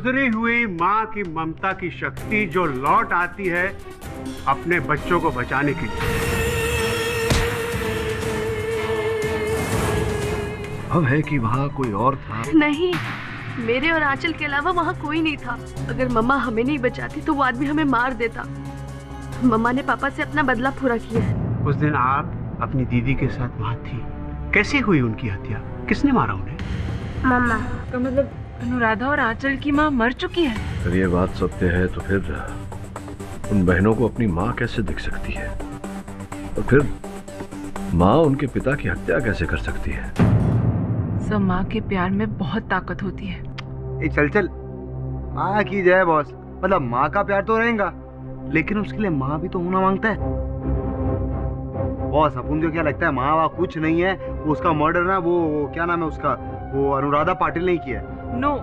गुजरी हुई माँ की ममता की शक्ति जो लौट आती है अपने बच्चों को बचाने के लिए। अब है कि वहाँ कोई और था? नहीं, मेरे और आंचल के अलावा वहाँ कोई नहीं था। अगर मम्मा हमें नहीं बचाती तो वो आदमी हमें मार देता। मम्मा ने पापा से अपना बदला पूरा किया है। उस दिन आप अपनी दीदी के साथ वहाँ थी, कैसे हुई उनकी हत्या? किसने मारा उन्हें? मम्मा। तो मतलब अनुराधा और आंचल की माँ मर चुकी है? अगर ये बात सत्य है तो फिर उन बहनों को अपनी माँ कैसे दिख सकती है, और फिर माँ उनके पिता की हत्या कैसे कर सकती है? सब माँ के प्यार में बहुत ताकत होती है। ए चल चल, माँ की जय बॉस। मतलब माँ का प्यार तो रहेगा, लेकिन उसके लिए माँ भी तो होना मांगता है। बॉस अपन को क्या लगता है माँ वहाँ कुछ नहीं है, वो उसका मर्डर ना वो क्या नाम है उसका, वो अनुराधा पाटिल ने किया है। नो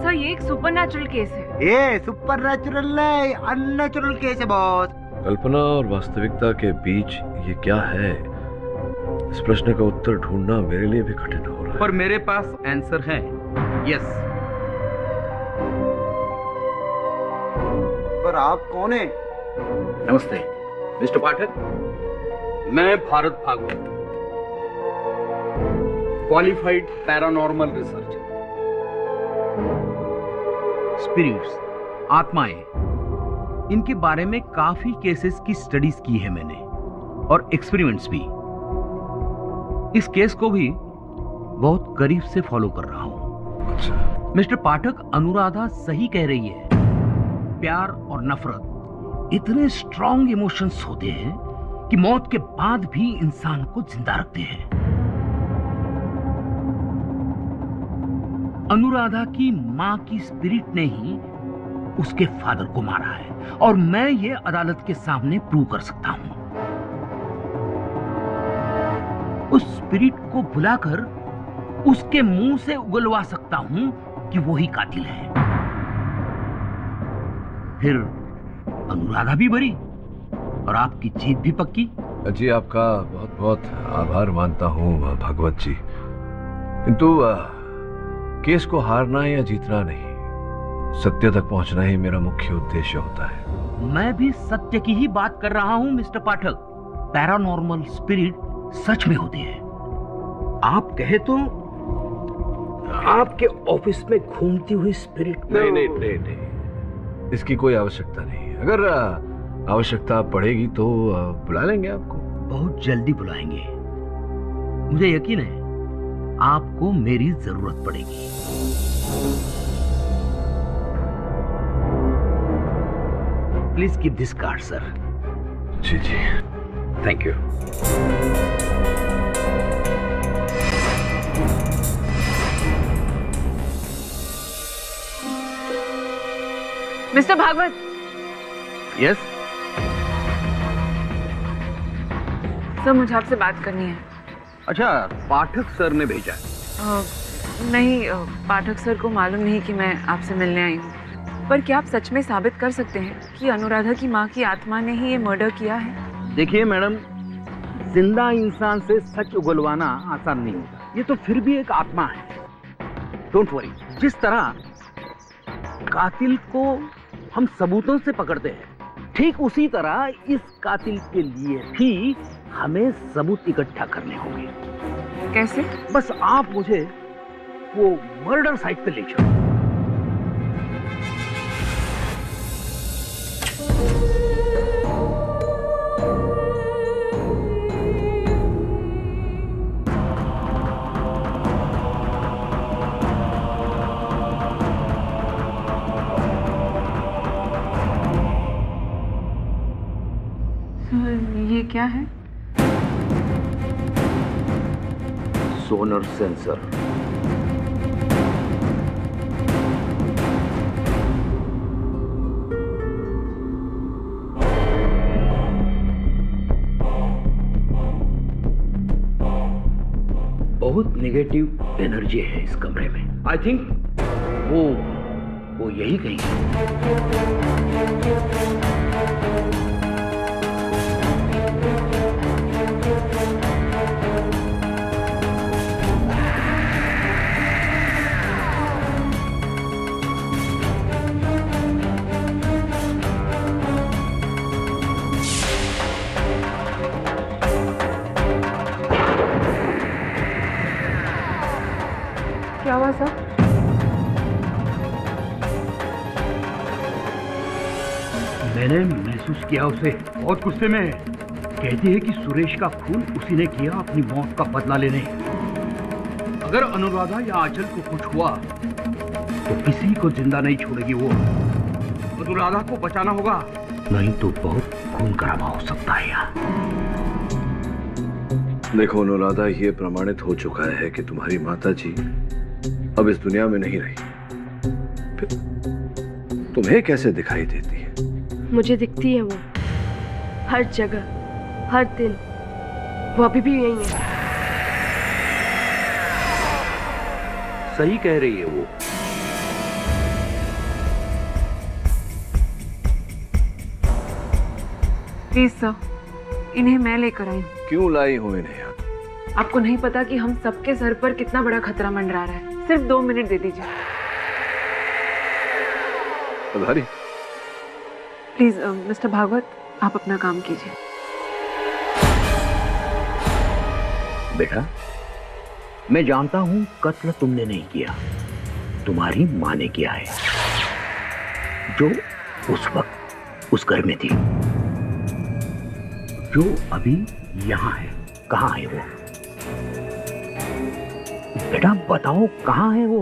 सर, ये एक सुपरनैचुरल केस है। ये सुपरनैचुरल नहीं, अननेचुरल केस है बॉस। कल्पना और वास्तविकता के बीच ये क्या है, इस प्रश्न का उत्तर ढूंढना मेरे लिए भी कठिन हो रहा है। पर मेरे पास आंसर है। यस। पर आप कौन है? नमस्ते मिस्टर पाठक, मैं Bharat Bhagwat, qualified paranormal researcher. Spirits, आत्माएं, इनके बारे में काफी केसेस की स्टडीज की है मैंने, और एक्सपेरिमेंट्स भी। इस केस को भी बहुत करीब से फॉलो कर रहा हूं। अच्छा। मिस्टर पाठक, अनुराधा सही कह रही है। प्यार और नफरत इतने स्ट्रॉन्ग इमोशंस होते हैं कि मौत के बाद भी इंसान को जिंदा रखते हैं। अनुराधा की मां की स्पिरिट ने ही उसके फादर को मारा है, और मैं ये अदालत के सामने प्रूव कर सकता हूं। उस स्पिरिट को बुलाकर उसके मुंह से उगलवा सकता हूं कि वो ही कातिल है। फिर अनुराधा भी बरी और आपकी जीत भी पक्की। जी, आपका बहुत बहुत आभार मानता हूँ भागवत जी, किंतु केस को हारना या जीतना नहीं, सत्य तक पहुंचना ही मेरा मुख्य उद्देश्य होता है। मैं भी सत्य की ही बात कर रहा हूं मिस्टर पाठक। पैरानॉर्मल स्पिरिट सच में होते हैं। आप कहे तो आपके ऑफिस में घूमती हुई स्पिरिट। नहीं, इसकी कोई आवश्यकता नहीं। अगर आवश्यकता पड़ेगी तो बुला लेंगे आपको। बहुत जल्दी बुलाएंगे। मुझे यकीन है आपको मेरी जरूरत पड़ेगी। Please keep this card sir. जी जी, thank you. Mister Bhagwat. Yes. Sir, मुझे आपसे बात करनी है। अच्छा, पाठक सर ने भेजा है। नहीं, पाठक सर को मालूम नहीं कि मैं आपसे मिलने आई हूँ। पर क्या आप सच में साबित कर सकते हैं कि अनुराधा की माँ की आत्मा ने ही ये मर्डर किया है? देखिए मैडम, जिंदा इंसान से सच उगलवाना आसान नहीं होता। ये तो फिर भी एक आत्मा है। Don't worry. जिस तरह कातिल को हम सबूतों से पकड़ते हैं, ठीक उसी तरह इस कातिल के लिए भी हमें सबूत इकट्ठा करने होंगे। कैसे? बस आप मुझे वो मर्डर साइट पे ले चलो। ये क्या है? सोनर सेंसर। बहुत नेगेटिव एनर्जी है इस कमरे में। आई थिंक वो यही कहीं है। क्या हुआ सर? मैंने महसूस किया उसे बहुत गुस्से में है। कहती है कि सुरेश का खून उसी ने किया अपनी मौत का बदला लेने। अगर अनुराधा या आंचल को कुछ हुआ तो किसी को जिंदा नहीं छोड़ेगी वो। अनुराधा को बचाना होगा, नहीं तो बहुत खून खराबा हो सकता है यहाँ। देखो अनुराधा, ये प्रमाणित हो चुका है कि तुम्हारी माता जी अब इस दुनिया में नहीं रही। फिर तुम्हें कैसे दिखाई देती है? मुझे दिखती है वो, हर जगह, हर दिन। वो अभी भी यही है। सही कह रही है वो। प्लीज सर, इन्हें मैं लेकर आई हूँ। क्यों लाई हो इन्हें यहाँ? आपको नहीं पता कि हम सबके सर पर कितना बड़ा खतरा मंडरा रहा है। सिर्फ 2 मिनट दे दीजिए पधारी। प्लीज मिस्टर भागवत, आप अपना काम कीजिए। बेटा, मैं जानता हूं कत्ल तुमने नहीं किया, तुम्हारी मां ने किया है, जो उस वक्त उस घर में थी, जो अभी यहां है। कहां है वो? बेटा बताओ, कहां है वो?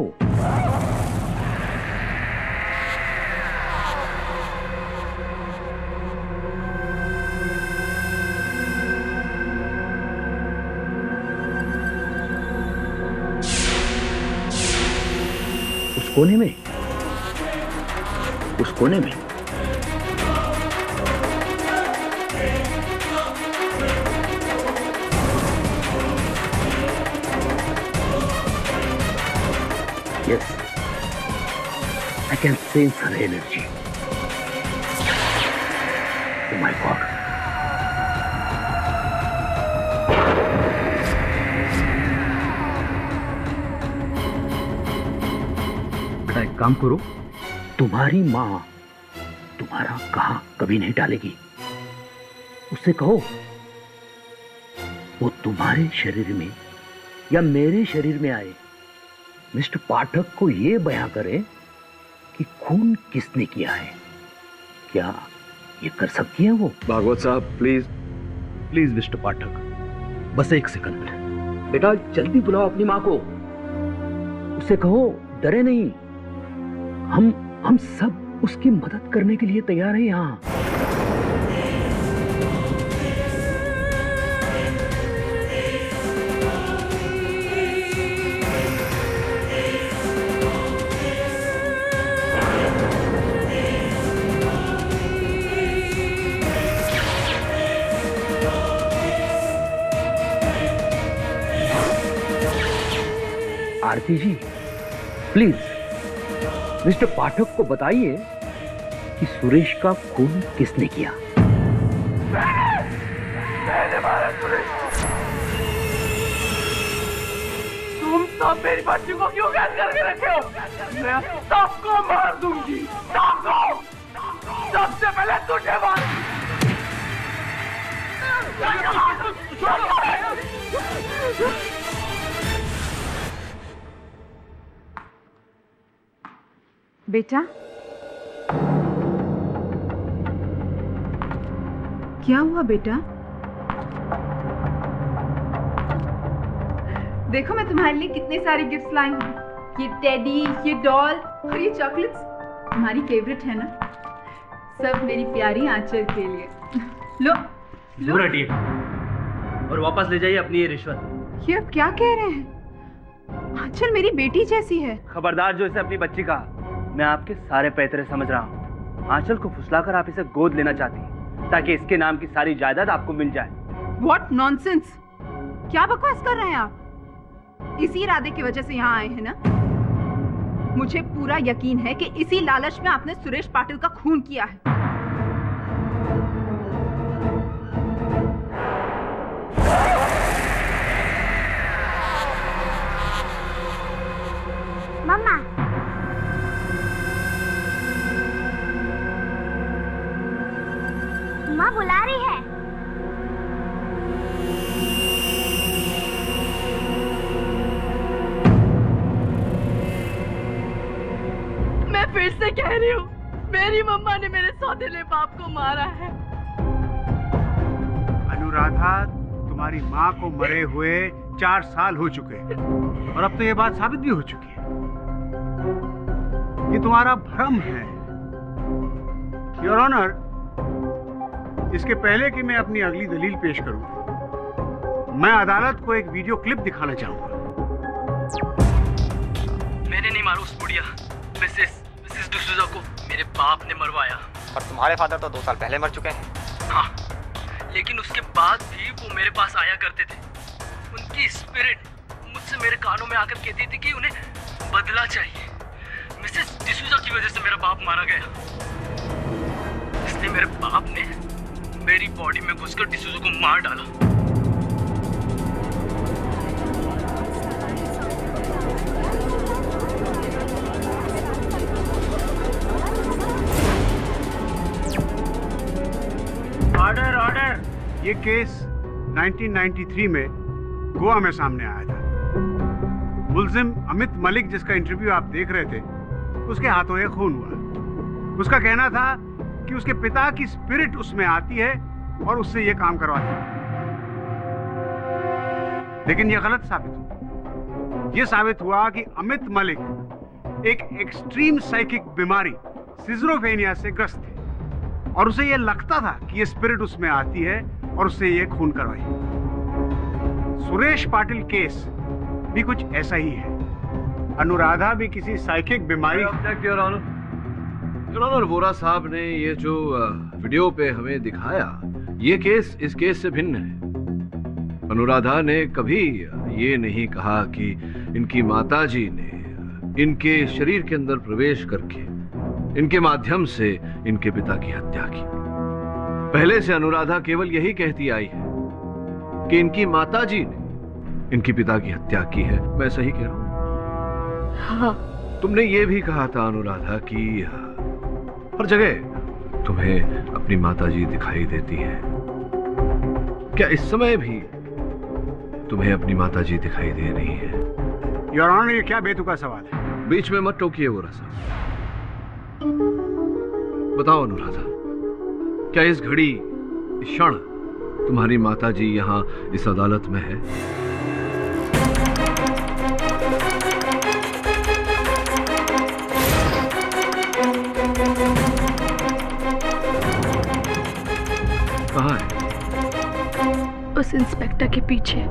उस कोने में, उस कोने में। Yes, I can sense her energy. Oh my God. बेटा एक काम करो, तुम्हारी माँ तुम्हारा कहा कभी नहीं टालेगी। उससे कहो वो तुम्हारे शरीर में या मेरे शरीर में आए, मिस्टर पाठक को ये बयां करे कि खून किसने किया है। क्या ये कर सकती है वो? भागवत साहब प्लीज। प्लीज मिस्टर पाठक, बस एक सेकंड। बेटा जल्दी बुलाओ अपनी माँ को। उसे कहो डरे नहीं, हम सब उसकी मदद करने के लिए तैयार हैं यहाँ। आरती जी प्लीज मिस्टर पाठक को बताइए कि सुरेश का खून किसने किया। तुम सब मेरी बच्ची को क्यों कैद करके रखे हो? मैं सबको मार दूंगी, सबको। सबसे पहले तुझे मार। बेटा, क्या हुआ बेटा? देखो मैं तुम्हारे लिए कितने सारे गिफ्ट्स लाई हूँ। ये टेडी, ये डॉल और ये चॉकलेट्स तुम्हारी फेवरेट है ना। सब मेरी प्यारी आंचल के लिए। लो दूर हटिए और वापस ले जाइए अपनी ये रिश्वत। ये आप क्या कह रहे हैं? आंचल मेरी बेटी जैसी है। खबरदार जो इसे अपनी बच्ची कहा। मैं आपके सारे पैतरे समझ रहा हूँ। आंचल को फुसलाकर आप इसे गोद लेना चाहती हैं ताकि इसके नाम की सारी जायदाद आपको मिल जाए। What nonsense! क्या बकवास कर रहे हैं आप? इसी इरादे की वजह से यहाँ आए हैं ना? मुझे पूरा यकीन है कि इसी लालच में आपने सुरेश पाटिल का खून किया है। मम्मा, माँ बुला रही है। से कह रही हूँ, मेरी मम्मा ने मेरे सौतेले बाप को मारा है। अनुराधा, तुम्हारी माँ को मरे हुए 4 साल हो चुके हैं और अब तो ये बात साबित भी हो चुकी है। ये तुम्हारा भ्रम है। योर ऑनर, इसके पहले कि मैं अपनी अगली दलील पेश करूं, मैं अदालत को एक वीडियो क्लिप दिखाना चाहूंगा। मैंने नहीं मारा उस बुढ़िया मिसेस डिसूजा को, मेरे बाप ने मरवाया। पर तुम्हारे फादर तो 2 साल पहले मर चुके हैं। हाँ, लेकिन उसके बाद भी वो मेरे पास आया करते थे। उनकी स्पिरिट मुझसे मेरे कानों में आकर कहती थी कि उन्हें बदला चाहिए। मिसेस डिसूजा की वजह से मेरा बाप मारा गया, इसलिए मेरे बाप ने मेरी बॉडी में घुसकर डिसूजा को मार डाला। Order, order. ये केस 1993 में गोवा में सामने आया था। मुल्जिम अमित मलिक, जिसका इंटरव्यू आप देख रहे थे, उसके हाथों ये खून हुआ। उसका कहना था कि उसके पिता की स्पिरिट उसमें आती है और उससे ये काम करवाती है, लेकिन ये गलत साबित हुआ। ये साबित हुआ कि अमित मलिक एक एक्सट्रीम साइकिक बीमारी सिजरोफेनिया से ग्रस्त थे और उसे ये लगता था कि ये स्पिरिट उसमें आती है और उससे ये खून करवाई। सुरेश पाटिल केस भी कुछ ऐसा ही है। अनुराधा भी किसी साइकिक बीमारी। योर ऑनर, वोरा साहब ने ये जो वीडियो पे हमें दिखाया, ये केस इस केस से भिन्न है। अनुराधा ने कभी ये नहीं कहा कि इनकी माताजी ने इनके शरीर के अंदर प्रवेश करके इनके माध्यम से इनके पिता की हत्या की। पहले से अनुराधा केवल यही कहती आई है कि इनकी माताजी ने इनके पिता की हत्या की है। मैं सही कह रहा हूं? हाँ। तुमने ये भी कहा था अनुराधा कि हर जगह तुम्हें अपनी माताजी दिखाई देती है। क्या इस समय भी तुम्हें अपनी माताजी दिखाई दे रही है? योर ऑनर, ये क्या बेतुका सवाल है? बीच में मत टोकिए वोरा साहब। बताओ अनुराधा, क्या इस घड़ी, इस क्षण तुम्हारी माताजी यहाँ इस अदालत में है? कहाँ है? उस इंस्पेक्टर के पीछे।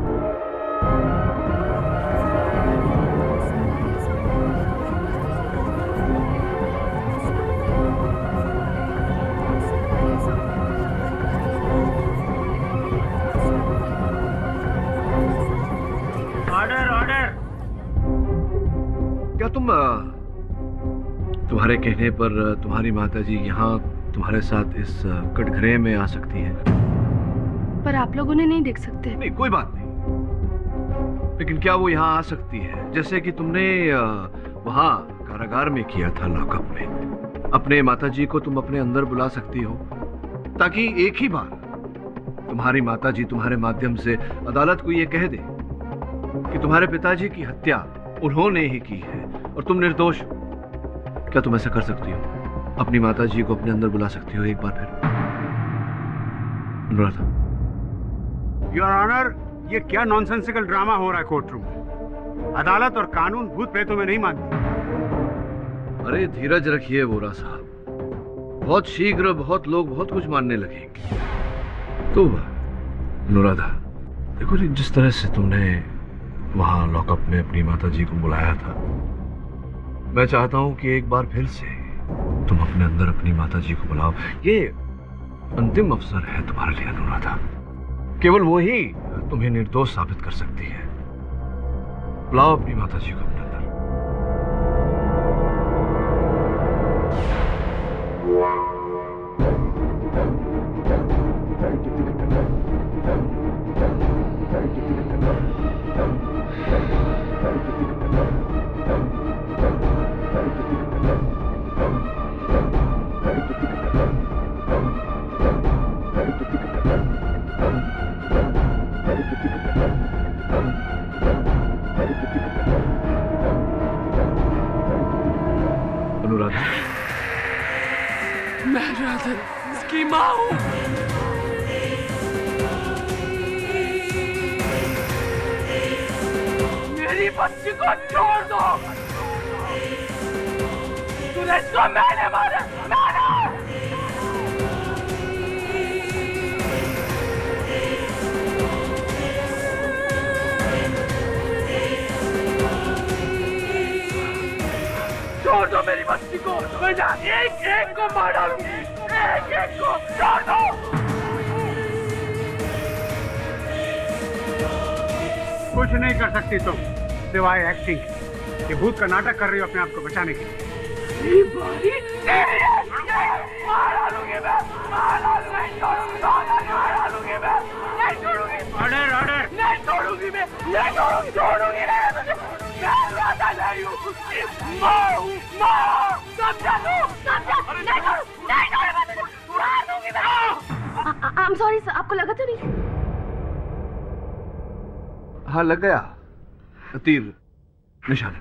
Order, order. क्या तुम्हारे कहने पर तुम्हारी माताजी यहाँ तुम्हारे साथ इस कटघरे में आ सकती है? पर आप लोग उन्हें नहीं देख सकते। नहीं, कोई बात नहीं, लेकिन क्या वो यहाँ आ सकती है जैसे कि तुमने वहाँ कारागार में किया था, लॉकअप में? अपने माताजी को तुम अपने अंदर बुला सकती हो ताकि एक ही बार तुम्हारी माताजी तुम्हारे माध्यम से अदालत को ये कह दे कि तुम्हारे पिताजी की हत्या उन्होंने ही की है और तुम निर्दोष हो। क्या तुम ऐसा कर सकती हो? अपनी माताजी को अपने अंदर बुला सकती हो एक बार फिर? अनुराधा। योर ऑनर, ये क्या नॉनसेंसिकल ड्रामा हो रहा है कोर्ट रूम में? अदालत और कानून भूत प्रेतों में नहीं मानती। अरे धीरज रखिए वोरा साहब, बहुत शीघ्र बहुत लोग बहुत कुछ मानने लगेंगे। तो अनुराधा, देखो जी, जिस तरह से तुमने वहां लॉकअप में अपनी माताजी को बुलाया था, मैं चाहता हूं कि एक बार फिर से तुम अपने अंदर अपनी माताजी को बुलाओ। ये अंतिम अवसर है तुम्हारे लिए अनुराधा। केवल वो ही तुम्हें निर्दोष साबित कर सकती है। बुलाओ अपनी माताजी को अपने अंदर। अनुराधा, मैं राधा इसकी माँ हूँ। मेरी बच्ची को छोड़ दो। सुरेश को मैंने मारा, छोड़ दो मेरी बच्ची को। मैं एक एक को मार डालूंगी, एक एक को छोड़ दो। कुछ नहीं कर सकती तुम सिवाय एक्टिंग के। ये भूत का नाटक कर रही हो अपने आप को बचाने के लिए। मार डालूंगी मैं, मार डालूंगी, मार डालूंगी मैं, नहीं छोड़ूंगी। Order order. नहीं छोड़ूंगी मैं, नहीं छोड़ूंगी, छोड़ूंगी नहीं। मैं राधा नहीं हूँ, माँ हूँ, माँ। समझा तू? समझा? नहीं छोड़ू, नहीं छोड़ूंगी, मार दूंगी मैं। आई एम सॉरी सर, आपको लगा तो नहीं? हाँ लग गया, तीर निशाने।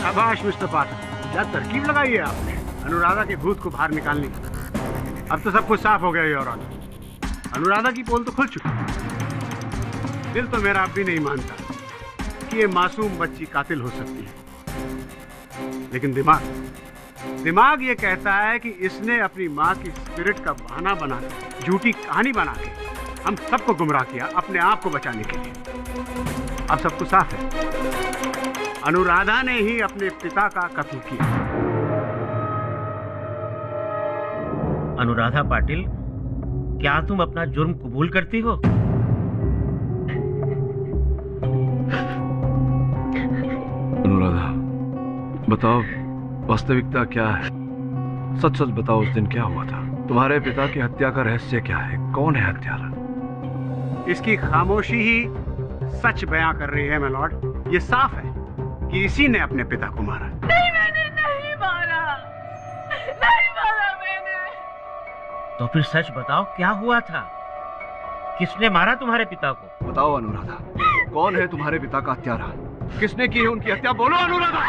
शाबाश मिस्टर पाठक, क्या तरकीब लगाई है आपने अनुराधा के भूत को बाहर निकालने की। अब तो सब कुछ साफ हो गया योर ऑनर। अनुराधा की पोल तो खुल चुकी है। दिल तो मेरा अब भी नहीं मानता कि ये मासूम बच्ची कातिल हो सकती है, लेकिन दिमाग ये कहता है कि इसने अपनी माँ की स्पिरिट का बहाना बना के, झूठी कहानी बना के हम सबको गुमराह किया अपने आप को बचाने के लिए। अब सब कुछ साफ है, अनुराधा ने ही अपने पिता का कत्ल किया। अनुराधा पाटिल, क्या तुम अपना जुर्म कबूल करती हो? अनुराधा, बताओ वास्तविकता क्या है? सच सच बताओ, उस दिन क्या हुआ था? तुम्हारे पिता की हत्या का रहस्य क्या है? कौन है हत्यारा? इसकी खामोशी ही सच बयां कर रही है मिलॉर्ड। ये साफ है कि इसी ने अपने पिता को मारा। नहीं, मैंने नहीं मारा, नहीं मारा मैंने। तो फिर सच बताओ, क्या हुआ था? किसने मारा तुम्हारे पिता को? बताओ अनुराधा, कौन है तुम्हारे पिता का हत्यारा? किसने की है उनकी हत्या? बोलो अनुराधा।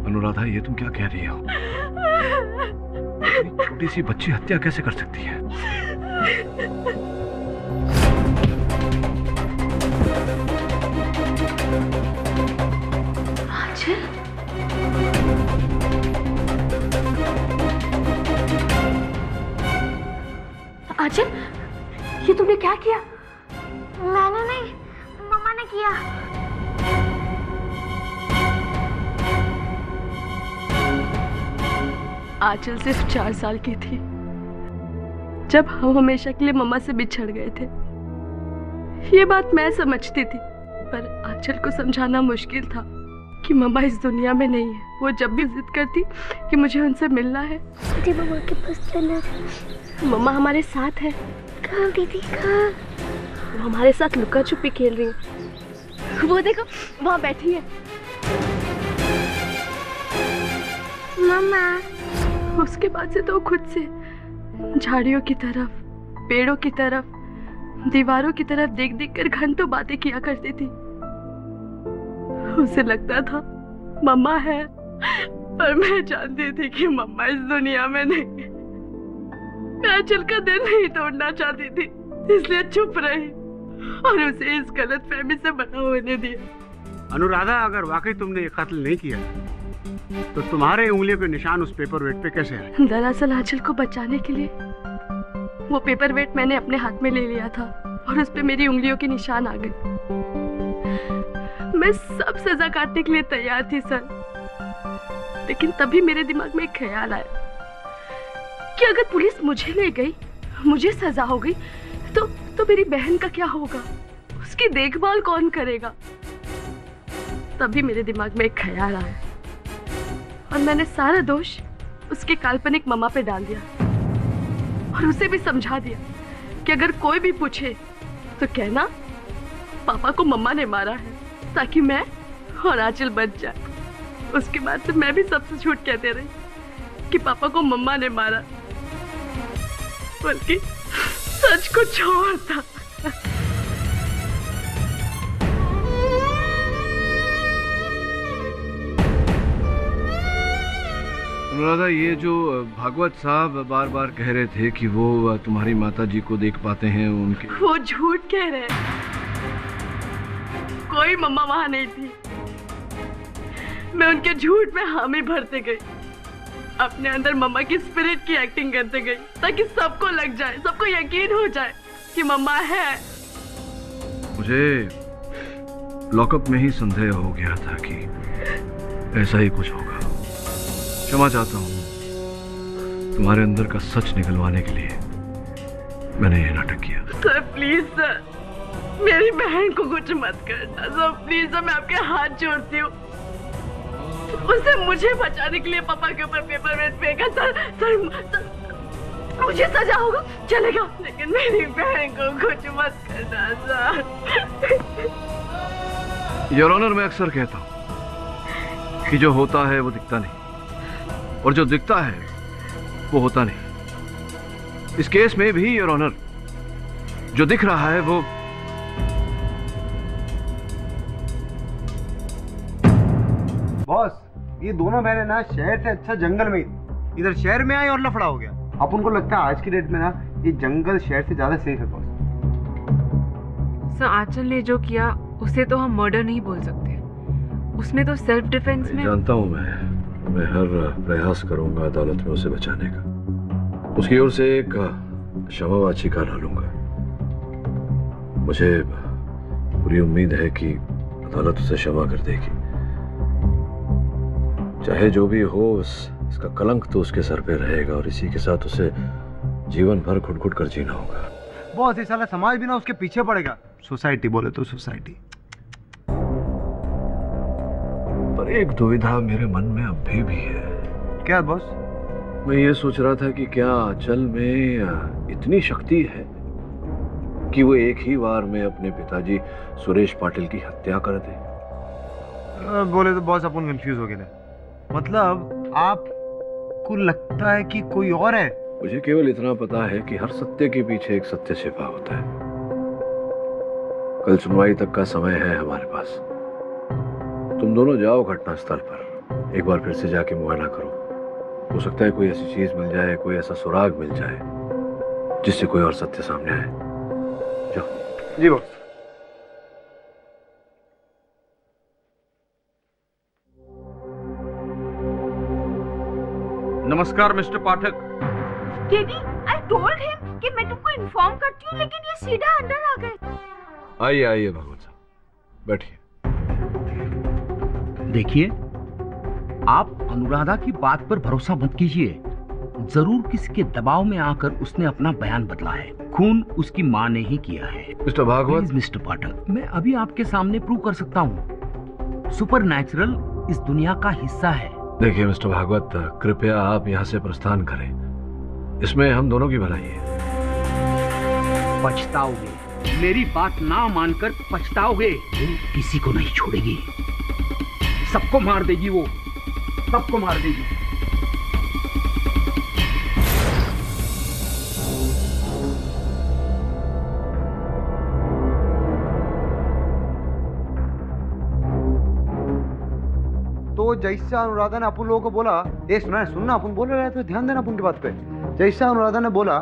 अनुराधा, ये तुम क्या कह रही हो? छोटी सी बच्ची हत्या कैसे कर सकती है? आंचल? आंचल, ये तुमने क्या किया? मैंने नहीं, मम्मा ने किया। आंचल सिर्फ 4 साल की थी जब हम हमेशा के लिए मम्मा से बिछड़ गए थे। ये बात मैं समझती थी, पर आंचल को समझाना मुश्किल था कि मम्मा इस दुनिया में नहीं है। वो जब भी जिद करती कि मुझे उनसे मिलना है, दीदी मम्मा के पास चलो। मम्मा हमारे साथ है। कहाँ दीदी, कहाँ? वो हमारे साथ लुका छुपी खेल रही है। वो देखो, वहाँ बैठी है मम्मा। उसके बाद से तो खुद से झाड़ियों की तरफ, पेड़ों की तरफ, दीवारों की तरफ देख देख कर घंटों बातें किया करती थी। उसे लगता था मम्मा है, पर मैं जानती थी कि मम्मा इस दुनिया में नहीं। मैं आंचल का दिल नहीं तोड़ना चाहती थी, इसलिए चुप रही और उसे इस गलतफहमी से बड़ा होने दिया। अनुराधा, अगर वाकई तुमने ये कत्ल नहीं किया तो तुम्हारे उंगलियों के निशान उस पेपर वेट पे कैसे आए? दरअसल आंचल को बचाने के लिए वो पेपर वेट मैंने अपने हाथ में ले लिया था और उस पे मेरी उंगलियों के निशान आ गए। मैं सब सजा काटने के लिए तैयार थी सर, लेकिन तभी मेरे दिमाग में एक ख्याल आया कि अगर पुलिस मुझे ले गई, मुझे सजा हो गई, तो मेरी बहन का क्या होगा? उसकी देखभाल कौन करेगा? तभी मेरे दिमाग में एक ख्याल आया और मैंने सारा दोष उसकी काल्पनिक मम्मा पे डाल दिया और उसे भी समझा दिया कि अगर कोई भी पूछे तो कहना पापा को मम्मा ने मारा है, ताकि मैं और आंचल बच जाए। उसके बाद से मैं भी सबसे झूठ कहते रही कि पापा को मम्मा ने मारा, बल्कि सच कुछ और था। अनुराधा, ये जो भागवत साहब बार बार कह रहे थे कि वो तुम्हारी माता जी को देख पाते हैं, उनके वो झूठ कह रहे हैं। कोई मम्मा वहां नहीं थी। मैं उनके झूठ में हामी भरते गई, अपने अंदर मम्मा की स्पिरिट की एक्टिंग करते गई, ताकि सबको लग जाए, सबको यकीन हो जाए कि मम्मा है। मुझे लॉकअप में ही संदेह हो गया था कि ऐसा ही कुछ होगा। क्षमा चाहता हूँ, तुम्हारे अंदर का सच निकलवाने के लिए मैंने ये नाटक किया। सर प्लीज सर, मेरी बहन को कुछ मत करना सर, प्लीज सर, मैं आपके हाथ जोड़ती हूँ। उसने मुझे बचाने के लिए पापा के ऊपर पेपर वेट फेंका। सर मुझे सजा होगा चलेगा, लेकिन मेरी बहन को कुछ मत करना सर। योर ऑनर, मैं अक्सर कहता हूँ कि जो होता है वो दिखता नहीं, और जो दिखता है वो होता नहीं। इस केस में भी योर ऑनर, जो दिख रहा है वो बॉस, ये दोनों बहनें ना शहर से अच्छा जंगल में, इधर शहर में आए और लफड़ा हो गया। अब उनको लगता है आज की डेट में ना ये जंगल शहर से ज्यादा सेफ है बॉस। सर, आंचल ने जो किया उसे तो हम मर्डर नहीं बोल सकते, उसने तो सेल्फ डिफेंस में। जानता हूं मैं हर प्रयास करूंगा अदालत में उसे बचाने का। उसकी ओर से एक क्षमा याचिका डालूंगा। मुझे पूरी उम्मीद है कि अदालत उसे क्षमा कर देगी। चाहे जो भी हो, इसका कलंक तो उसके सर पे रहेगा, और इसी के साथ उसे जीवन भर घुट-घुट कर जीना होगा। बॉस, ये साला समाज भी ना उसके पीछे पड़ेगा। सोसाइटी बोले तो सोसाइटी। पर एक दुविधा मेरे मन में अब भी है। क्या बॉस? मैं ये सोच रहा था कि क्या आंचल में इतनी शक्ति है कि वो एक ही बार में अपने पिताजी सुरेश पाटिल की हत्या कर दे। बोले तो बॉस अपन कंफ्यूज हो गए। मतलब आपको लगता है कि कोई और है? मुझे केवल इतना पता है कि हर सत्य के पीछे एक सत्य छिपा होता है। कल सुनवाई तक का समय है हमारे पास। तुम दोनों जाओ घटनास्थल पर, एक बार फिर से जाके मुआयना करो। हो सकता है कोई ऐसी चीज मिल जाए, कोई ऐसा सुराग मिल जाए जिससे कोई और सत्य सामने आए। जाओ। जी बॉस। नमस्कार mister Pathak. Daddy, I told him कि मैं तुमको इन्फॉर्म करती हूँ, लेकिन ये सीधा अंदर आ गए। आइए आइए भागवत साहब, बैठिए। देखिए, आप अनुराधा की बात पर भरोसा मत कीजिए। जरूर किसी के दबाव में आकर उसने अपना बयान बदला है। खून उसकी माँ ने ही किया है। मिस्टर भागवत। मिस्टर पाठक, मैं अभी आपके सामने प्रूव कर सकता हूँ। सुपरनैचुरल इस दुनिया का हिस्सा है। देखिए मिस्टर भागवत, कृपया आप यहाँ से प्रस्थान करें। इसमें हम दोनों की भलाई है। पछताओगे, मेरी बात ना मानकर पछताओगे। किसी को नहीं छोड़ेगी, सबको मार देगी, वो सबको मार देगी। तो जैसा अनुराधा ने अपन लोगों को बोला, ये सुनना अपन बोल रहे थे, ध्यान देना अपन की बात पे। जैसा अनुराधा ने बोला,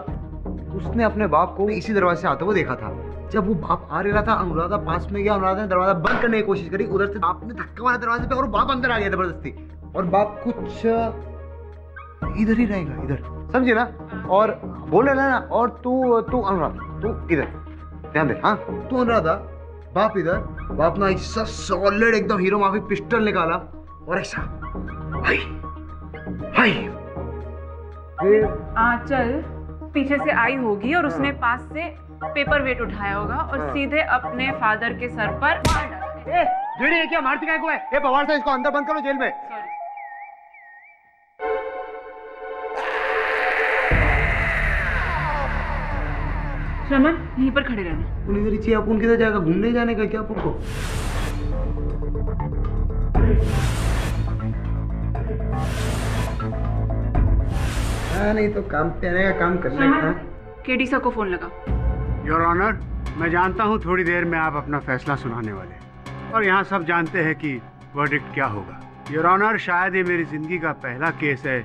उसने अपने बाप को इसी दरवाजे से आते हुए देखा था। जब वो बाप आ रहा था, अनुराधा पास में गया, अनुराधा ने दरवाजा बंद करने की कोशिश करी, उधर से बाप ने धक्का मारा दरवाजे पे और बाप अंदर आ गया जबरदस्ती। और बाप कुछ इधर ही रहेगा, इधर, समझे ना? और बोल रहा ना, और तू अनुराधा, तू इधर ध्यान दे। हाँ, तू अनुराधा, बाप इधर। बाप ना ऐसा सॉलिड एकदम हीरो माफी पिस्टल निकाला और ऐसा हाय हाय। आंचल पीछे से आई होगी और उसने पास से पेपर वेट उठाया होगा और सीधे अपने फादर के सर पर मार डाला। ये क्या मारती काय को है? ये पवार साहब, इसको अंदर बंद करो जेल में। रमन, यहीं पर खड़े रहना। उन इधर ही अपन किधर जाएगा? घूमने जाने का क्या अपन को? हाँ, नहीं तो काम पे आने का काम कर लेगा। केडी सर को फोन लगा। योर ऑनर, मैं जानता हूँ थोड़ी देर में आप अपना फैसला सुनाने वाले हैं और यहाँ सब जानते हैं कि वर्डिक्ट क्या होगा। योर ऑनर, शायद ये मेरी जिंदगी का पहला केस है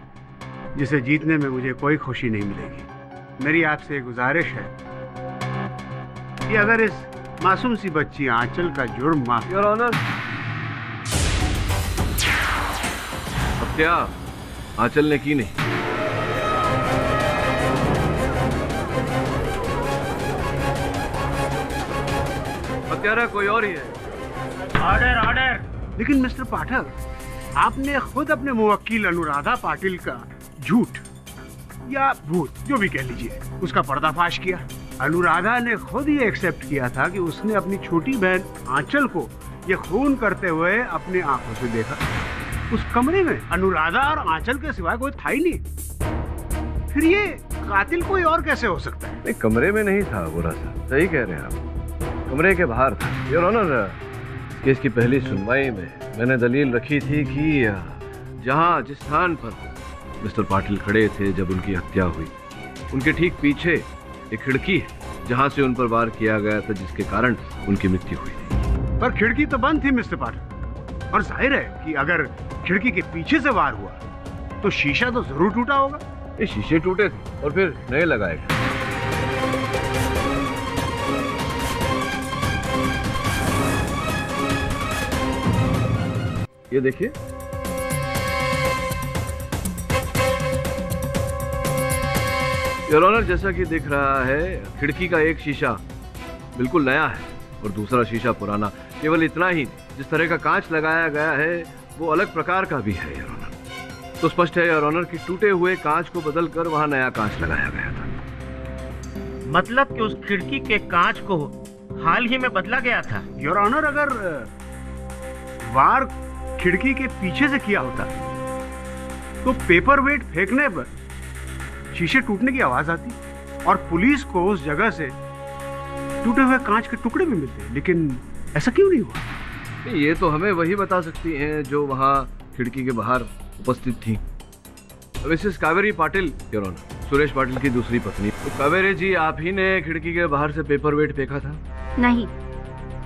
जिसे जीतने में मुझे कोई खुशी नहीं मिलेगी। मेरी आपसे गुजारिश है कि अगर इस मासूम सी बच्ची आंचल का जुर्म माफ। योर ऑनर, हत्या आंचल ने की नहीं। हत्यारा कोई और ही है। Order order. लेकिन मिस्टर पाठक, आपने खुद अपने मुवक्किल अनुराधा पाटिल का झूठ या भूत जो भी कह लीजिए उसका पर्दाफाश किया। अनुराधा ने खुद ये एक्सेप्ट किया था कि उसने अपनी छोटी बहन आंचल को ये खून करते हुए अपनी आंखों से देखा। उस कमरे में अनुराधा और आंचल के सिवाय कोई था ही नहीं। फिर ये कातिल कोई और कैसे हो सकता है? नहीं, कमरे में नहीं था बुरा सा, सही कह रहे हैं आप, कमरे के बाहर था। योर ऑनर, केस की पहली सुनवाई में मैंने दलील रखी थी कि जहां जिस स्थान पर मिस्टर पाटिल खड़े थे जब उनकी हत्या हुई, उनके ठीक पीछे एक खिड़की है जहां से उन पर वार किया गया था, जिसके कारण उनकी मृत्यु हुई थी। पर खिड़की तो बंद थी मिस्टर पाठक, और जाहिर है कि अगर खिड़की के पीछे से वार हुआ तो शीशा तो जरूर टूटा होगा। ये शीशे टूटे थे और फिर नए लगाए गए। ये देखिए, योर ऑनर, जैसा कि दिख रहा है खिड़की का एक शीशा बिल्कुल नया है और दूसरा शीशा पुराना। केवल इतना ही, जिस तरह का कांच लगाया गया है वो अलग प्रकार का भी है योर ऑनर। तो स्पष्ट है योर ऑनर कि टूटे हुए कांच को बदलकर वहां नया कांच लगाया गया था। मतलब कि उस खिड़की के कांच को हाल ही में बदला गया था। योर ऑनर, अगर वार खिड़की के पीछे से किया होता तो पेपर वेट फेंकने पर शीशे टूटने की आवाज आती और पुलिस को उस जगह से टूटे हुए कांच के टुकड़े भी मिलते, लेकिन ऐसा क्यों नहीं हुआ? ये तो हमें वही बता सकती हैं जो वहां खिड़की के बाहर उपस्थित थी। Missus Kaveri Patil your honour, Suresh Patil की दूसरी पत्नी। तो कावेरी जी, आप ही ने खिड़की के बाहर से पेपर वेट फेंका था? नहीं,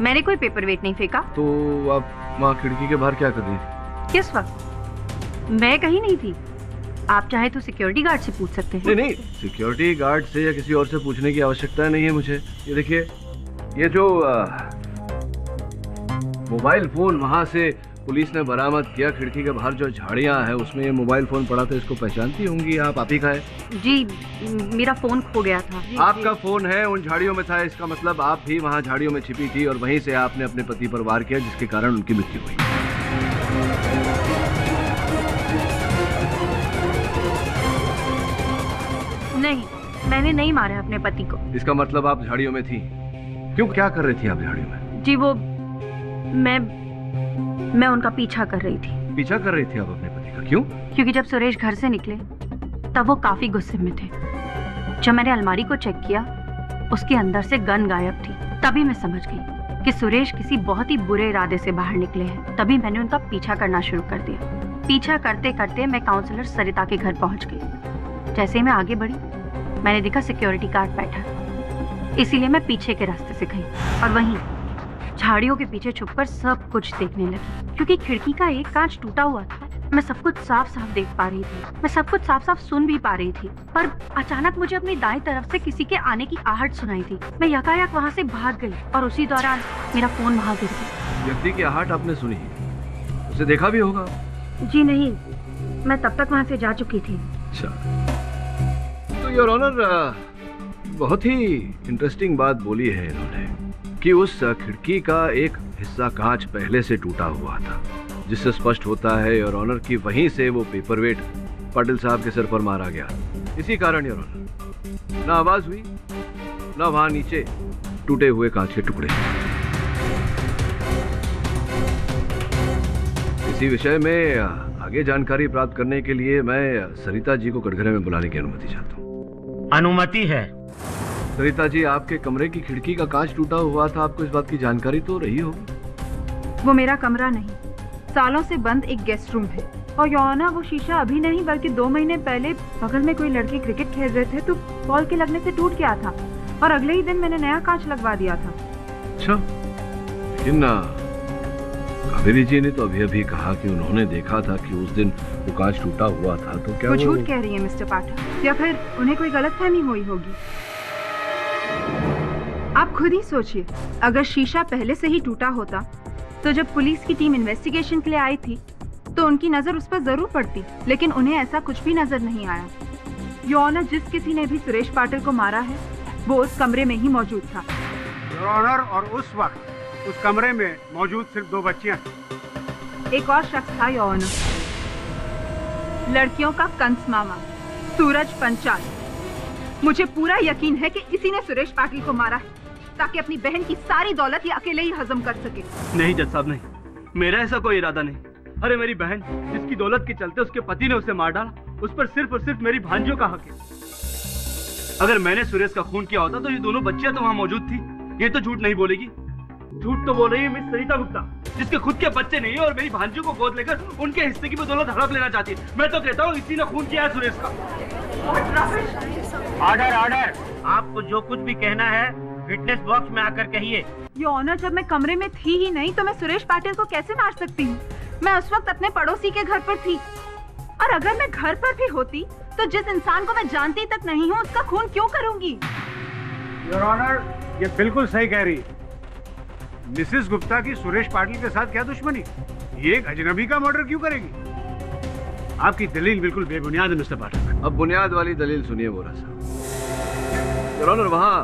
मैंने कोई पेपर वेट नहीं फेंका। तो आप वहाँ खिड़की के बाहर क्या कर रही थी? किस वक्त? मैं कहीं नहीं थी। आप चाहे तो सिक्योरिटी गार्ड से पूछ सकते हैं। नहीं, सिक्योरिटी गार्ड से या किसी और से पूछने की आवश्यकता नहीं है मुझे। ये देखिए, ये जो मोबाइल फोन वहां से पुलिस ने बरामद किया, खिड़की के बाहर जो झाड़ियां हैं उसमें ये मोबाइल फोन पड़ा था, इसको पहचानती होंगी आप ही का है? जी, मेरा फोन खो गया था। आपका फोन है उन झाड़ियों में था, इसका मतलब आप भी वहां झाड़ियों में छिपी थी और वहीं से आपने अपने पति पर वार किया, जिसके कारण उनकी मृत्यु हुई। नहीं, मैंने नहीं मारा अपने पति को। इसका मतलब आप झाड़ियों में थी। क्यों, क्या कर रही थी आप झाड़ियों में? जी, वो मैं उनका पीछा कर रही थी। पीछा कर रही थी आप अपने पति का? क्यों? क्योंकि जब सुरेश घर से निकले तब वो काफी गुस्से में थे। जब मैंने अलमारी को चेक किया, उसके अंदर से गन गायब थी। तभी मैं समझ गई कि सुरेश किसी बहुत ही बुरे इरादे से बाहर निकले हैं। तभी मैंने उनका पीछा करना शुरू कर दिया। पीछा करते करते मैं काउंसलर सरिता के घर पहुंच गई। जैसे ही मैं आगे बढ़ी, मैंने देखा सिक्योरिटी गार्ड बैठा। इसीलिए मैं पीछे के रास्ते से गई और वहीं झाड़ियों के पीछे छुपकर सब कुछ देखने लगी। क्योंकि खिड़की का एक कांच टूटा हुआ था, मैं सब कुछ साफ साफ देख पा रही थी। मैं सब कुछ साफ साफ सुन भी पा रही थी। पर अचानक मुझे अपनी दाएं तरफ से किसी के आने की आहट सुनाई थी। मैं यकायक वहां से भाग गई और उसी दौरान मेरा फोन वहां गिर गया। व्यक्ति की आहट आपने सुनी, उसे देखा भी होगा? जी नहीं, मैं तब तक वहां से जा चुकी थी। अच्छा, तो योर ऑनर, बहुत ही इंटरेस्टिंग बात बोली है इन्होंने कि उस खिड़की का एक हिस्सा कांच पहले से टूटा हुआ था, जिससे स्पष्ट होता है योर ऑनर कि वहीं से वो पेपरवेट पाटिल साहब के सर पर मारा गया। इसी कारण योर ऑनर, ना आवाज हुई, ना वहां नीचे टूटे हुए कांच के टुकड़े। इसी विषय में आगे जानकारी प्राप्त करने के लिए मैं सरिता जी को कटघरे में बुलाने की अनुमति चाहता हूँ। अनुमति है। सरिता जी, आपके कमरे की खिड़की का कांच टूटा हुआ था, आपको इस बात की जानकारी तो रही होगी? वो मेरा कमरा नहीं, सालों से बंद एक गेस्ट रूम है। और यौना वो शीशा अभी नहीं बल्कि 2 महीने पहले बगल में कोई लड़के क्रिकेट खेल रहे थे तो बॉल के लगने से टूट गया था और अगले ही दिन मैंने नया कांच लगवा दिया था। अच्छा, लेकिन कावेरी जी ने तो अभी अभी कहा कि उन्होंने देखा था कि उस दिन वो कांच टूटा हुआ था, तो क्या वो झूठ कह रही है मिस्टर पाठक, या फिर उन्हें कोई गलतफहमी हुई होगी। आप खुद ही सोचिए, अगर शीशा पहले से ही टूटा होता तो जब पुलिस की टीम इन्वेस्टिगेशन के लिए आई थी तो उनकी नजर उस पर जरूर पड़ती, लेकिन उन्हें ऐसा कुछ भी नजर नहीं आया। योर ऑनर, जिस किसी ने भी सुरेश पाटिल को मारा है वो उस कमरे में ही मौजूद था। योर ऑनर, और उस वक्त उस कमरे में मौजूद सिर्फ 2 बच्चियां थी। एक और शख्स था योर ऑनर, लड़कियों का कंस मामा सूरज पंचाल। मुझे पूरा यकीन है कि इसी ने सुरेश पाटिल को मारा है ताकि अपनी बहन की सारी दौलत ये अकेले ही हजम कर सके। नहीं जज साहब, नहीं, मेरा ऐसा कोई इरादा नहीं। अरे मेरी बहन जिसकी दौलत के चलते उसके पति ने उसे मार डाला, उस पर सिर्फ और सिर्फ मेरी भांजियों का हक है। अगर मैंने सुरेश का खून किया होता तो ये दोनों बच्चियां तो वहां मौजूद थी। ये तो झूठ नहीं बोलेगी। झूठ तो बोल रही है मिस सरिता गुप्ता, जिसके खुद के बच्चे नहीं है और मेरी भांजियों को गोद लेकर उनके हिस्से की भी दौलत हड़प लेना चाहती है। मैं तो कहता हूँ इसी ने खून किया है सुरेश का। ऑर्डर ऑर्डर, आपको जो कुछ भी कहना है विटनेस बॉक्स में आकर कहिए। योर ऑनर, जब मैं कमरे में थी ही नहीं तो मैं सुरेश पाटिल को कैसे मार सकती हूँ? मैं उस वक्त अपने पड़ोसी के घर पर थी, और अगर मैं घर पर भी होती तो जिस इंसान को मैं जानती तक नहीं हूँ उसका खून क्यों करूंगी? योर ऑनर, ये बिल्कुल सही कह रही। मिसेस गुप्ता की सुरेश पाटिल के साथ क्या दुश्मनी? ये एक अजनबी का मर्डर क्यों करेगी? आपकी दलील बिल्कुल बेबुनियाद है मिस्टर पाठक। अब बुनियाद वाली दलील सुनिए बोरा साहब। योर ऑनर, वहाँ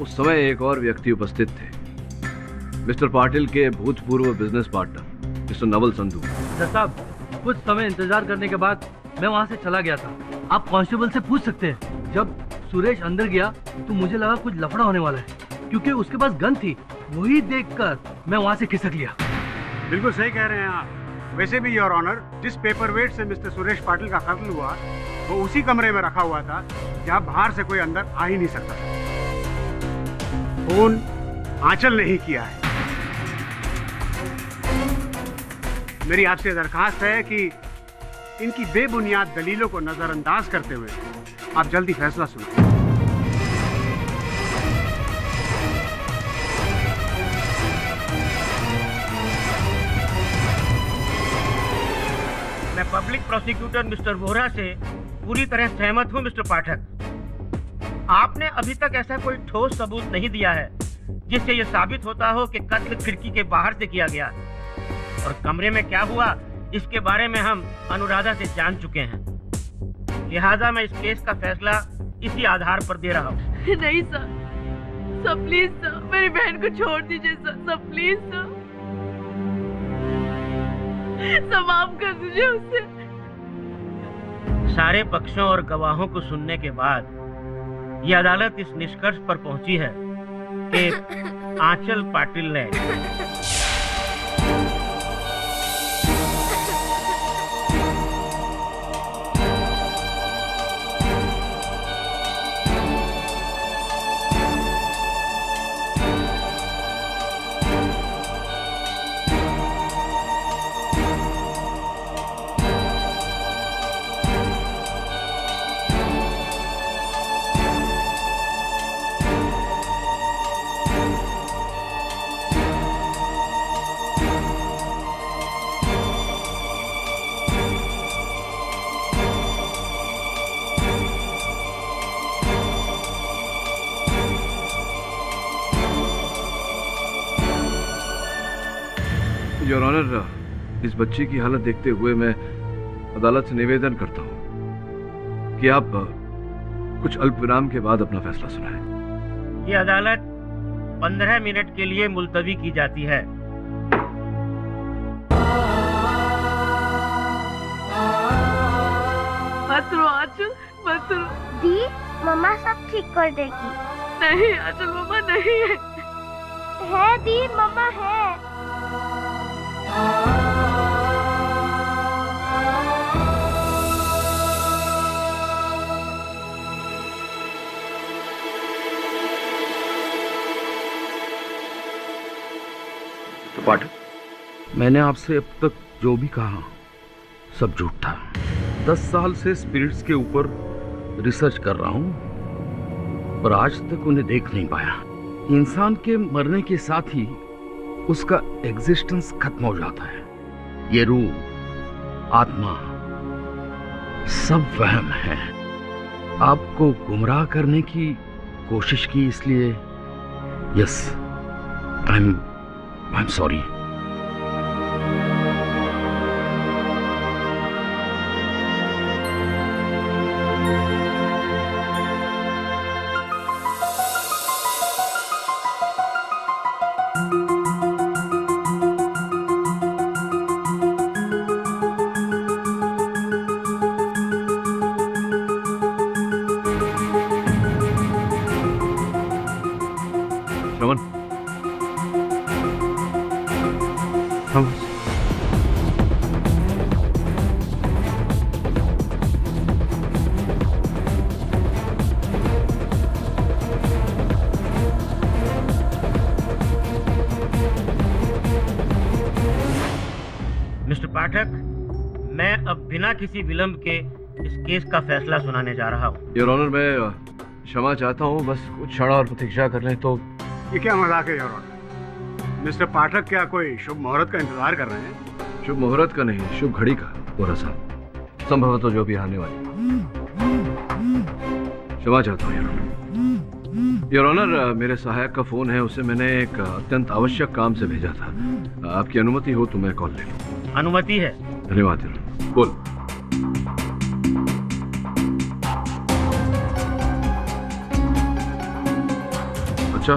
उस समय एक और व्यक्ति उपस्थित थे, मिस्टर पाटिल के भूतपूर्व business partner mister Naval Sandhu. साहब, कुछ समय इंतजार करने के बाद मैं वहाँ से चला गया था। आप कांस्टेबल से पूछ सकते हैं। जब सुरेश अंदर गया तो मुझे लगा कुछ लफड़ा होने वाला है, क्योंकि उसके पास गन थी। वही देखकर मैं वहाँ से खिसक लिया। बिल्कुल सही कह रहे हैं आप। वैसे भी योर ऑनर, जिस पेपर वेट से मिस्टर सुरेश पाटिल का कत्ल हुआ वो उसी कमरे में रखा हुआ था जहाँ बाहर से कोई अंदर आ ही नहीं सकता। खून आंचल नहीं किया है। मेरी आपसे दरखास्त है कि इनकी बेबुनियाद दलीलों को नजरअंदाज करते हुए आप जल्दी फैसला सुनाएं। मैं पब्लिक प्रोसिक्यूटर मिस्टर वोहरा से पूरी तरह सहमत हूँ मिस्टर पाठक। आपने अभी तक ऐसा कोई ठोस सबूत नहीं दिया है जिससे यह साबित होता हो कि कत्ल खिड़की के बाहर से किया गया, और कमरे में क्या हुआ इसके बारे में हम अनुराधा से जान चुके हैं। लिहाजा मैं इस केस का फैसला इसी आधार पर दे रहा हूँ। नहीं सर, सर प्लीज सर, मेरी बहन को छोड़ दीजिए sir, sir please sir, sir माफ कर दीजिए उसे। सारे पक्षों और गवाहों को सुनने के बाद ये अदालत इस निष्कर्ष पर पहुंची है कि आंचल पाटिल ने योर ऑनर, इस बच्ची की हालत देखते हुए मैं अदालत से निवेदन करता हूं कि आप कुछ अल्प विराम के बाद अपना फैसला सुनाएं। ये अदालत 15 मिनट के लिए मुलतवी की जाती है। मत रो आंचल, मत रो। दी, मम्मा सब ठीक कर देगी। नहीं आंचल, मम्मा नहीं है। है दी, मम्मा है। तो पाठक, मैंने आपसे अब तक जो भी कहा सब झूठ था। 10 साल से स्पिरिट्स के ऊपर रिसर्च कर रहा हूं, पर आज तक उन्हें देख नहीं पाया। इंसान के मरने के साथ ही उसका एग्जिस्टेंस खत्म हो जाता है। ये रूह, आत्मा सब वहम है। आपको गुमराह करने की कोशिश की, इसलिए yes, I am sorry. Raman, mister Pathak, मैं अब बिना किसी विलंब के इस केस का फैसला सुनाने जा रहा हूँ। योर ऑनर, मैं क्षमा चाहता हूँ, बस कुछ क्षण और प्रतीक्षा कर लें तो। ये क्या मजाक है योर ऑनर? मिस्टर पाठक क्या कोई शुभ मुहूर्त का इंतजार कर रहे हैं? शुभ मुहूर्त का नहीं, शुभ घड़ी का। बोरा साहब, संभवतः जो भी आने वाली। क्षमा चाहता हूँ योर ऑनर, मेरे सहायक का फोन है, उसे मैंने एक अत्यंत आवश्यक काम से भेजा था। आपकी अनुमति हो तो मैं कॉल ले लूँ? अनुमति है। धन्यवाद योर ऑनर। बोल। अच्छा,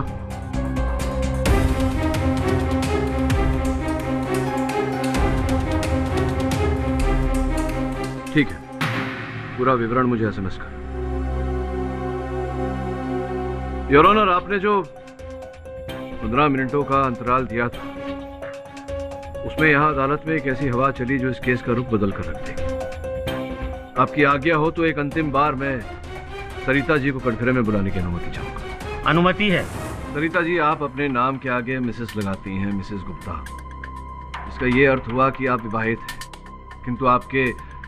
ठीक है, पूरा विवरण मुझे एसएमएस कर। योर ऑनर, आपने जो 15 मिनटों का अंतराल दिया था, उसमें यहां अदालत में एक ऐसी हवा चली जो इस केस का रुख बदल कर रख देगी। आपकी आज्ञा हो तो एक अंतिम बार मैं सरिता जी को कटघरे में बुलाने की अनुमति चाहूंगा। अनुमति है। सरिता जी, आप अपने नाम के आगे मिसेस लगाती हैं, मिसेस गुप्ता। इसका ये अर्थ हुआ कि आप विवाहित हैं, किंतु आपके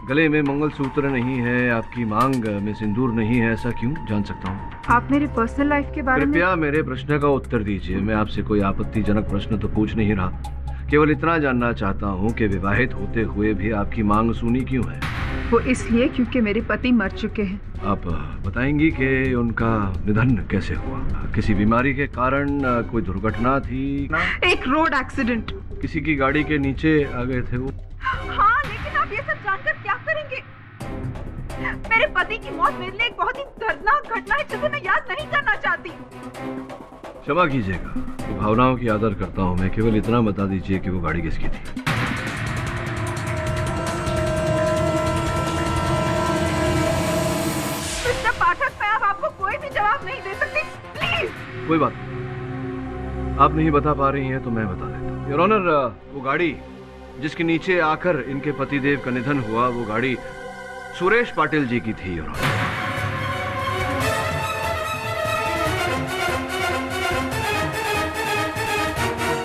गले में मंगलसूत्र नहीं है, आपकी मांग में सिंदूर नहीं है। ऐसा क्यों, जान सकता हूँ? आप मेरे पर्सनल लाइफ के बारे में? कृपया मेरे प्रश्न का उत्तर दीजिए। मैं आपसे कोई आपत्तिजनक प्रश्न तो पूछ नहीं रहा, केवल इतना जानना चाहता हूँ कि विवाहित होते हुए भी आपकी मांग सुनी क्यों है? वो इसलिए क्योंकि मेरे पति मर चुके हैं। आप बताएंगी कि उनका निधन कैसे हुआ? किसी बीमारी के कारण, कोई दुर्घटना थी? एक रोड एक्सीडेंट। किसी की गाड़ी के नीचे आ गए थे वो? हाँ, लेकिन आप ये सब जानकर क्या करेंगे? मेरे पति की मौत मेरे लिए एक बहुत ही दर्दनाक घटना है जिसे मैं याद नहीं करना चाहती। क्षमा कीजिएगा, कि भावनाओं की आदर करता हूँ मैं। केवल इतना बता दीजिए कि वो गाड़ी किसकी थी? मिस्टर पाठक, मैं अब आपको कोई भी जवाब नहीं दे सकती, प्लीज। कोई बात नहीं, आप नहीं बता पा रही हैं तो मैं बता देता हूँ। योर ऑनर, वो गाड़ी जिसके नीचे आकर इनके पतिदेव का निधन हुआ, वो गाड़ी सुरेश पाटिल जी की थी। योर ऑनर,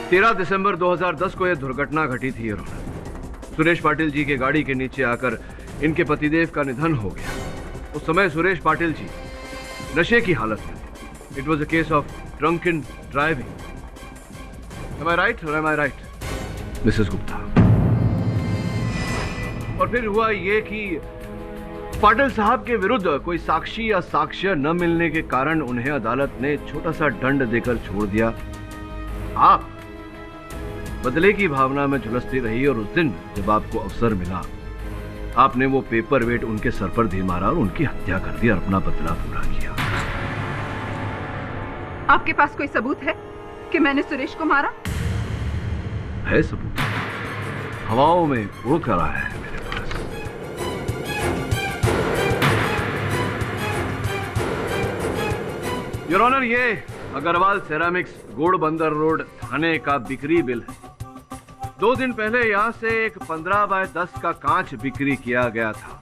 तेरह दिसंबर 2010 को यह दुर्घटना घटी थी। योर ऑनर, सुरेश पाटिल जी के गाड़ी के नीचे आकर इनके पतिदेव का निधन हो गया। उस समय सुरेश पाटिल जी नशे की हालत में थे। It was a case of drunken driving. Am I right or am I right, Mrs Gupta? और फिर हुआ ये कि पाटिल साहब के विरुद्ध कोई साक्षी या साक्ष्य न मिलने के कारण उन्हें अदालत ने छोटा सा दंड देकर छोड़ दिया। आप बदले की भावना में झुलसती रही और उस दिन जब आपको अवसर मिला, आपने वो पेपर वेट उनके सर पर दे मारा और उनकी हत्या कर दी और अपना बदला पूरा किया। आपके पास कोई सबूत है कि मैंने सुरेश को मारा? है सबूत, हवाओं में उड़ कर आया है मेरे पास। योर ऑनर, ये अग्रवाल सेरामिक्स घोड़बंदर रोड थाने का बिक्री बिल है। 2 दिन पहले यहाँ से एक 15 बाय 10 का कांच बिक्री किया गया था,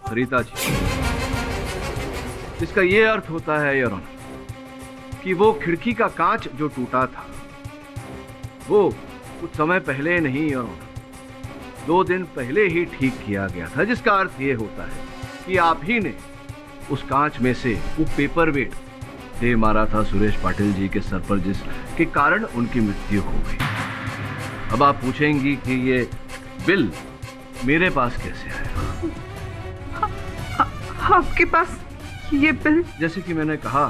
सरिता जी। इसका ये अर्थ होता है योर ऑनर कि वो खिड़की का कांच जो टूटा था वो कुछ समय पहले नहीं, योर ऑनर, 2 दिन पहले ही ठीक किया गया था, जिसका अर्थ ये होता है कि आप ही ने उस कांच में से वो पेपर वेट दे मारा था सुरेश पाटिल जी के सर पर, जिसके कारण उनकी मृत्यु हो गई। अब आप पूछेंगी कि ये बिल मेरे पास कैसे आया? आपके पास ये बिल? जैसे कि मैंने कहा,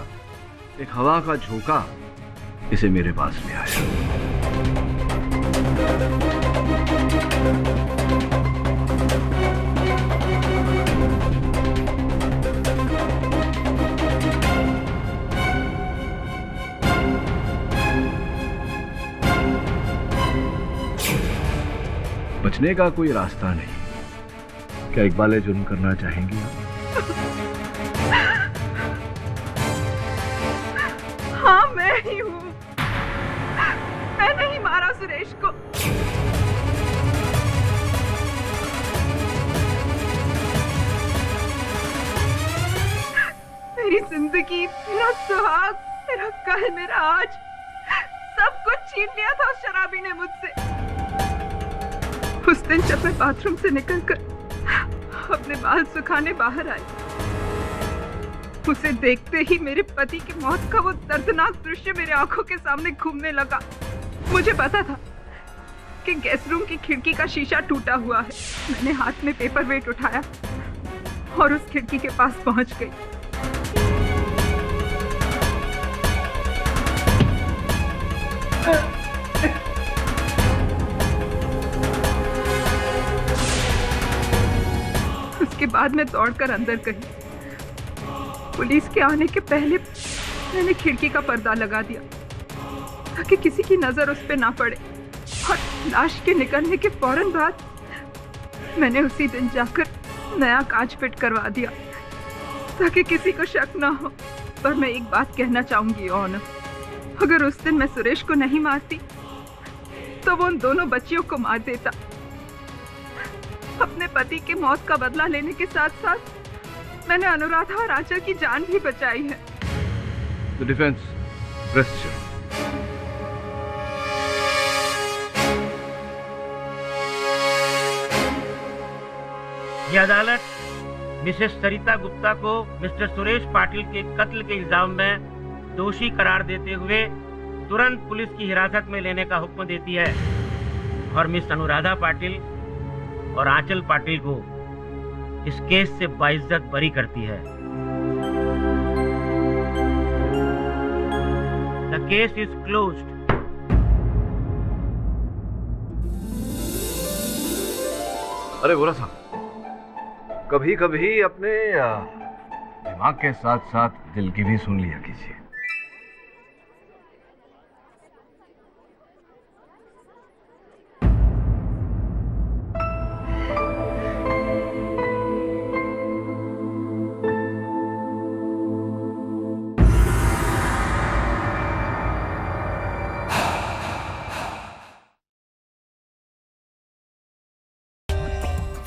एक हवा का झोंका इसे मेरे पास ले आया। बचने का कोई रास्ता नहीं। क्या इकबाल जुर्म करना चाहेंगी आप? हाँ, मैं ही हूँ। मैंने ही मारा सुरेश को। मेरी जिंदगी, मेरा सुहाग, मेरा कल, मेरा आज, सब कुछ छीन लिया था उस शराबी ने मुझसे। उस दिन जब मैं बाथरूम से निकलकर अपने बाल सुखाने बाहर आई, उसे देखते ही मेरे पति की मौत का वो दर्दनाक दृश्य मेरे आंखों के सामने घूमने लगा। मुझे पता था कि गैस रूम की खिड़की का शीशा टूटा हुआ है। मैंने हाथ में पेपर वेट उठाया और उस खिड़की के पास पहुंच गई। उसके बाद मैं दौड़कर अंदर गई। पुलिस के आने के पहले मैंने खिड़की का पर्दा लगा दिया ताकि किसी की नजर उस पे ना पड़े, और लाश के निकलने के फौरन बाद मैंने उसी दिन जाकर नया कांच फिट करवा दिया ताकि किसी को शक ना हो। पर मैं एक बात कहना चाहूंगी ऑनर, अगर उस दिन मैं सुरेश को नहीं मारती तो वो उन दोनों बच्चियों को मार देता। अपने पति की मौत का बदला लेने के साथ साथ मैंने अनुराधा और आंचल की जान भी बचाई है। The defense, rest. ये अदालत मिसेस सरिता गुप्ता को मिस्टर सुरेश पाटिल के कत्ल के इल्जाम में दोषी करार देते हुए तुरंत पुलिस की हिरासत में लेने का हुक्म देती है और मिस अनुराधा पाटिल और आंचल पाटिल को इस केस से बाइज्जत बरी करती है। The case is closed. अरे बोरा साहब, कभी कभी अपने दिमाग के साथ साथ दिल की भी सुन लिया कीजिए।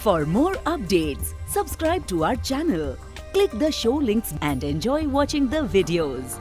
For more updates, subscribe to our channel, click the show links and enjoy watching the videos.